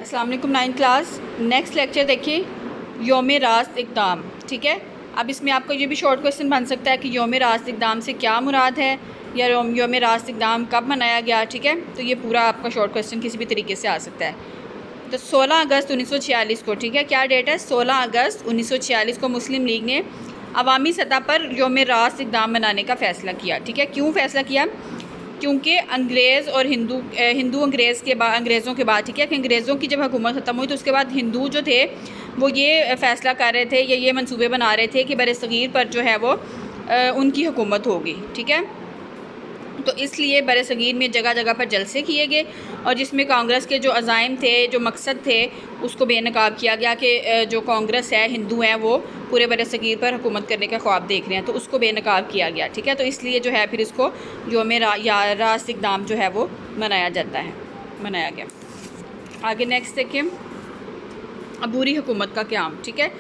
अस्सलाम वालेकुम 9th class. Next lecture देखिए, योम रास्त इक़दाम। ठीक है, अब इसमें आपको ये भी शॉर्ट क्वेश्चन बन सकता है कि योम रास्त इक़दाम से क्या मुराद है या योम रास्त इक़दाम कब मनाया गया। ठीक है, तो ये पूरा आपका शॉर्ट क्वेश्चन किसी भी तरीके से आ सकता है। तो 16 अगस्त 1946 को, ठीक है, क्या डेट है, 16 अगस्त 1946 को मुस्लिम लीग ने अवामी सतह पर योम रास्त इक़दाम मनाने का फ़ैसला किया। ठीक है, क्यों फ़ैसला किया? क्योंकि अंग्रेज़ और अंग्रेज़ों के बाद, ठीक है, कि अंग्रेज़ों की जब हुकूमत ख़त्म हुई तो उसके बाद हिंदू जो थे वो ये फ़ैसला कर रहे थे या ये मंसूबे बना रहे थे कि बरसग़ीर पर जो है वो उनकी हुकूमत होगी। ठीक है, तो इसलिए बरसग़ीर में जगह जगह पर जलसे किए गए और जिसमें कांग्रेस के जो अज़ाइम थे, जो मकसद थे, उसको बेनकाब किया गया कि जो कांग्रेस है, हिंदू हैं, वो पूरे बरसग़ीर पर हुकूमत करने का ख्वाब देख रहे हैं, तो उसको बेनकाब किया गया। ठीक है, तो इसलिए जो है फिर इसको योम रास्त इक़दाम जो है वो मनाया गया। आगे नेक्स्ट देखें, अबूरी हुकूमत का क़याम। ठीक है,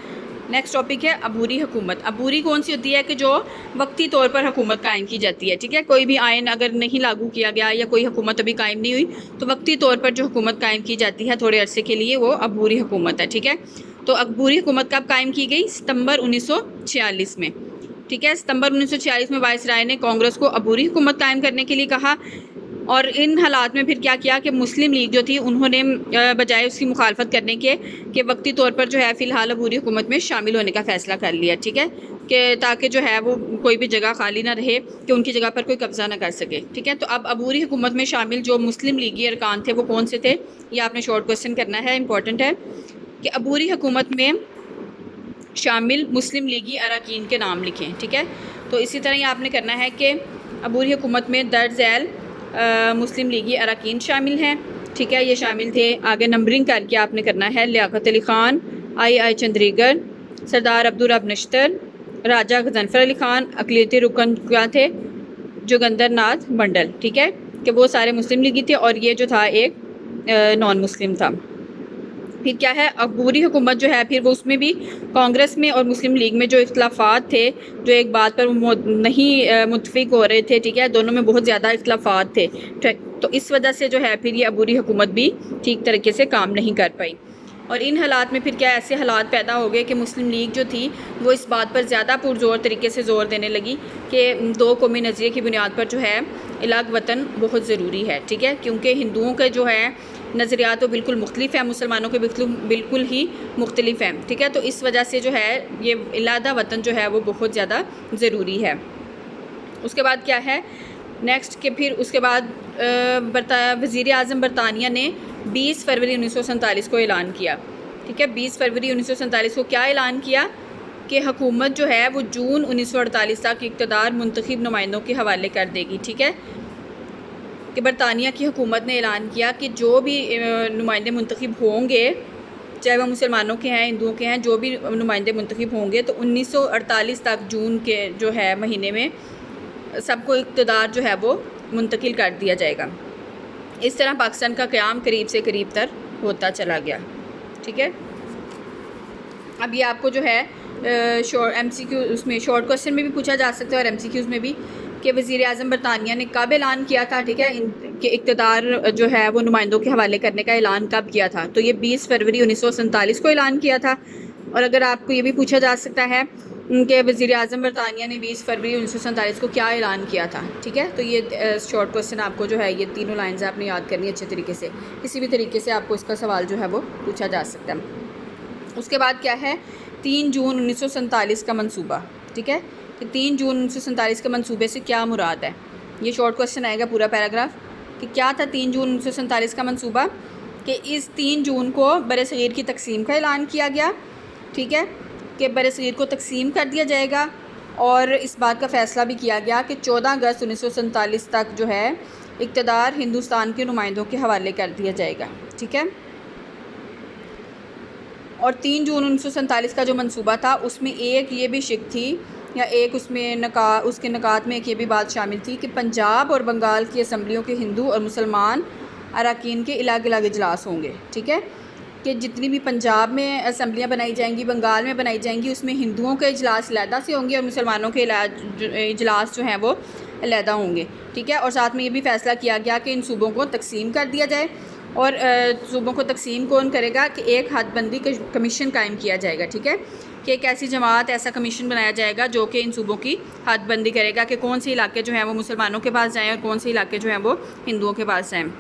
नेक्स्ट टॉपिक है अबूरी हुकूमत। अबूरी कौन सी होती है कि जो वक्ती तौर पर हुकूमत कायम की जाती है। ठीक है, कोई भी आइन अगर नहीं लागू किया गया या कोई हुकूमत अभी कायम नहीं हुई तो वक्ती तौर पर जो हुकूमत कायम की जाती है थोड़े अरसे के लिए, वो अबूरी हुकूमत है। ठीक है, तो अबूरी हुकूमत कब कायम की गई? सितंबर 1946 में। ठीक है, सितंबर 1946 में वाइसराय ने कांग्रेस को अबूरी हुकूमत कायम करने के लिए कहा और इन हालात में फिर क्या किया कि मुस्लिम लीग जो थी उन्होंने बजाय उसकी मुखालफत करने के वक्ती तौर पर जो है फ़िलहाल अबूरी हुकूमत में शामिल होने का फ़ैसला कर लिया। ठीक है, कि ताकि जो है वो कोई भी जगह खाली ना रहे कि उनकी जगह पर कोई कब्ज़ा ना कर सके। ठीक है, तो अब अबूरी हुकूमत में शामिल जो मुस्लिम लीगी अरकान थे वो कौन से थे, ये आपने शॉर्ट क्वेश्चन करना है, इंपॉर्टेंट है कि अबूरी हुकूमत में शामिल मुस्लिम लीगी अरकान के नाम लिखें। ठीक है, तो इसी तरह ये आपने करना है कि अबूरी हुकूमत में दर्ज झैल मुस्लिम लीगी अरकान शामिल हैं। ठीक है, ये शामिल थे। आगे नंबरिंग करके आपने करना है, लियाकत अली ख़ान, आई चंद्रीगढ़, सरदार अब्दुल रब नश्तर, राजा गजनफ़र अली ख़ान, अक़लियती रुकन क्या थे, जोगिंदर नाथ मंडल। ठीक है, कि वो सारे मुस्लिम लीगी थे और ये जो था एक नॉन मुस्लिम था। फिर क्या है, अबूरी हुकूमत जो है फिर वो उसमें भी कांग्रेस में और मुस्लिम लीग में जो इख्तलाफात थे, जो एक बात पर नहीं मुत्तफ़िक़ हो रहे थे। ठीक है, दोनों में बहुत ज़्यादा इख्तलाफात थे, तो इस वजह से जो है फिर ये अबूरी हुकूमत भी ठीक तरीके से काम नहीं कर पाई। और इन हालात में फिर क्या ऐसे हालात पैदा हो गए कि मुस्लिम लीग जो थी वो इस बात पर ज़्यादा पुरज़ोर तरीके से ज़ोर देने लगी कि दो कौमी नज़रिए की बुनियाद पर जो है अलग वतन बहुत ज़रूरी है। ठीक है, क्योंकि हिंदुओं के जो है नज़रियात तो बिल्कुल मुख्तलिफ़ है, मुसलमानों के बिल्कुल ही मुख्तलिफ़ हैं। ठीक है, तो इस वजह से जो है ये अलहदा वतन जो है वो बहुत ज़्यादा ज़रूरी है। उसके बाद क्या है नेक्स्ट के फिर उसके बाद वज़ीर आज़म बरतानिया ने 20 फरवरी 1947 को ऐलान किया। ठीक है, 20 फरवरी 1947 को क्या ऐलान किया कि हुकूमत जो है वो जून 1948 तक इक़्तिदार मुंतखब नुमाइंदों के हवाले कर देगी। ठीक है, कि बरतानिया की हुकूमत ने ऐलान किया कि जो भी नुमाइंदे मुंतखब होंगे, चाहे वह मुसलमानों के हैं, हिंदुओं के हैं, जो भी नुमाइंदे मुंतखब होंगे तो 1948 तक जून के जो है महीने में सबको इक़्तिदार जो है वो मुंतकिल कर दिया जाएगा। इस तरह पाकिस्तान का क़याम करीब से करीब तर होता चला गया। ठीक है, अब ये आपको जो है MCQ उसमें शॉर्ट क्वेश्चन में भी पूछा जा सकता है और MCQs में भी कि वज़ीर आज़म बरतानिया ने कब ऐलान किया था। ठीक है, कि इक़्तिदार जो है वो नुमाइंदों के हवाले करने का ऐलान कब किया था, तो ये 20 फरवरी 1947 को ऐलान किया था। और अगर आपको ये भी पूछा जा सकता है कि वज़ीर आज़म बरतानिया ने 20 फरवरी 1947 को क्या ऐलान किया था। ठीक है, तो ये शॉर्ट क्वेश्चन आपको जो है ये तीनों लाइन्स आपने याद करनी अच्छे तरीके से, किसी भी तरीके से आपको इसका सवाल जो है वो पूछा जा सकता है। उसके बाद क्या है, 3 जून 1947 का मंसूबा। ठीक है, कि 3 जून 1947 के मंसूबे से क्या मुराद है, ये शॉर्ट क्वेश्चन आएगा पूरा पैराग्राफ कि क्या था 3 जून 1947 का मंसूबा, कि इस 3 जून को बरसग़ीर की तकसीम का ऐलान किया गया। ठीक है, कि बरसग़ीर को तकसीम कर दिया जाएगा और इस बात का फ़ैसला भी किया गया कि 14 अगस्त 1947 तक जो है इक़्तिदार हिंदुस्तान के नुमाइंदों के हवाले कर दिया जाएगा। ठीक है, और 3 जून 1947 का जो मंसूबा था उसमें एक ये भी शिक थी या एक उसमें उसके नकात में एक ये भी बात शामिल थी कि पंजाब और बंगाल की असम्बलियों के हिंदू और मुसलमान अरकान के अलग अलग इजलास होंगे। ठीक है, कि जितनी भी पंजाब में असम्बलियाँ बनाई जाएंगी, बंगाल में बनाई जाएंगी, उसमें हिंदुओं के इजलास अलहदा से होंगे और मुसलमानों के इजलास जो हैं वो अलहदा होंगे। ठीक है, और साथ में ये भी फ़ैसला किया गया कि इन सूबों को तकसीम कर दिया जाए और सूबों को तकसीम कौन करेगा कि एक हदबंदी कमीशन कायम किया जाएगा, ठीक है, कि एक ऐसी जमात, ऐसा कमीशन बनाया जाएगा जो कि इन सूबों की हदबंदी करेगा कि कौन से इलाके जो हैं वो मुसलमानों के पास जाएँ और कौन से इलाके जो हैं वो हिंदुओं के पास जाएँ।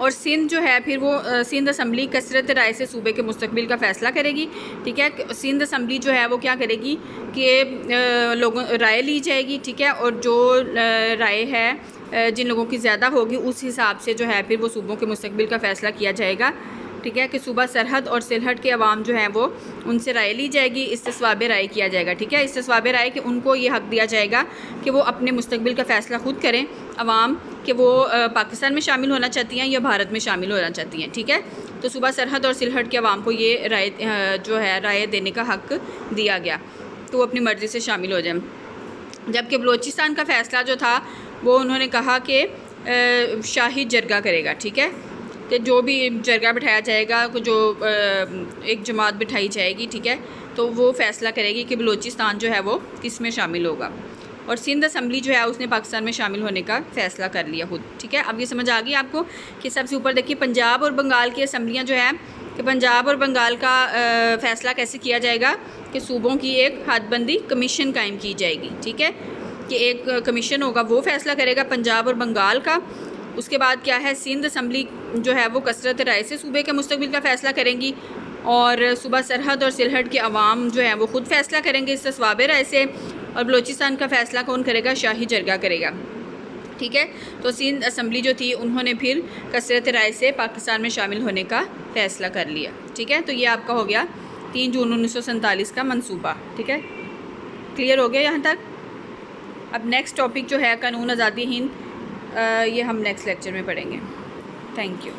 और सिंध जो है फिर वो सिंध असम्बली कसरत राय से सूबे के मुस्तकबिल का फ़ैसला करेगी, ठीक है। सिंध असम्बली जो है वो क्या करेगी कि लोगों राय ली जाएगी, ठीक है, और जो राय है जिन लोगों की ज़्यादा होगी उस हिसाब से जो है फिर वो सूबों के मुस्तकबिल का फ़ैसला किया जाएगा, ठीक है, कि सूबा सरहद और सिलहट के अवाम जो हैं वो उनसे राय ली जाएगी, इस्तिस्वाब राय किया जाएगा, ठीक है। इस्तिस्वाब राय कि उनको ये हक़ दिया जाएगा कि वो अपने मुस्तकबिल का फ़ैसला ख़ुद करें, अवाम कि वो पाकिस्तान में शामिल होना चाहती हैं या भारत में शामिल होना चाहती हैं, ठीक है। तो सूबा सरहद और सिलहट के अवाम को ये राय जो है राय देने का हक़ दिया गया, तो वो अपनी मर्ज़ी से शामिल हो जाए। जबकि बलूचिस्तान का फ़ैसला जो था वो उन्होंने कहा कि शाही जरगा करेगा, ठीक है, कि जो भी जरगा बिठाया जाएगा, जो एक जमात बिठाई जाएगी, ठीक है, तो वो फ़ैसला करेगी कि बलूचिस्तान जो है वो किस में शामिल होगा। और सिंध असम्बली जो है उसने पाकिस्तान में शामिल होने का फ़ैसला कर लिया खुद, ठीक है। अब ये समझ आ गई आपको कि सबसे ऊपर देखिए पंजाब और बंगाल की असम्बलियाँ जो है कि पंजाब और बंगाल का फ़ैसला कैसे किया जाएगा कि सूबों की एक हदबंदी कमीशन कायम की जाएगी, ठीक है, कि एक कमीशन होगा वो फ़ैसला करेगा पंजाब और बंगाल का। उसके बाद क्या है, सिंध असम्बली जो है वो कसरत राय से सूबे के मुस्तकबिल का फ़ैसला करेंगी और सूबा सरहद और सिलहट के अवाम जो है वो ख़ुद फ़ैसला करेंगे इस्तिस्वाब राय से। और बलूचिस्तान का फ़ैसला कौन करेगा, शाही जरगा करेगा, ठीक है। तो सिंध असम्बली जो थी उन्होंने फिर कसरत राय से पाकिस्तान में शामिल होने का फ़ैसला कर लिया, ठीक है। तो ये आपका हो गया 3 जून 1947 का मंसूबा, ठीक है। क्लियर हो गया यहाँ तक। अब नेक्स्ट टॉपिक जो है कानून आज़ादी हिंद, ये हम नेक्स्ट लेक्चर में पढ़ेंगे। Thank you.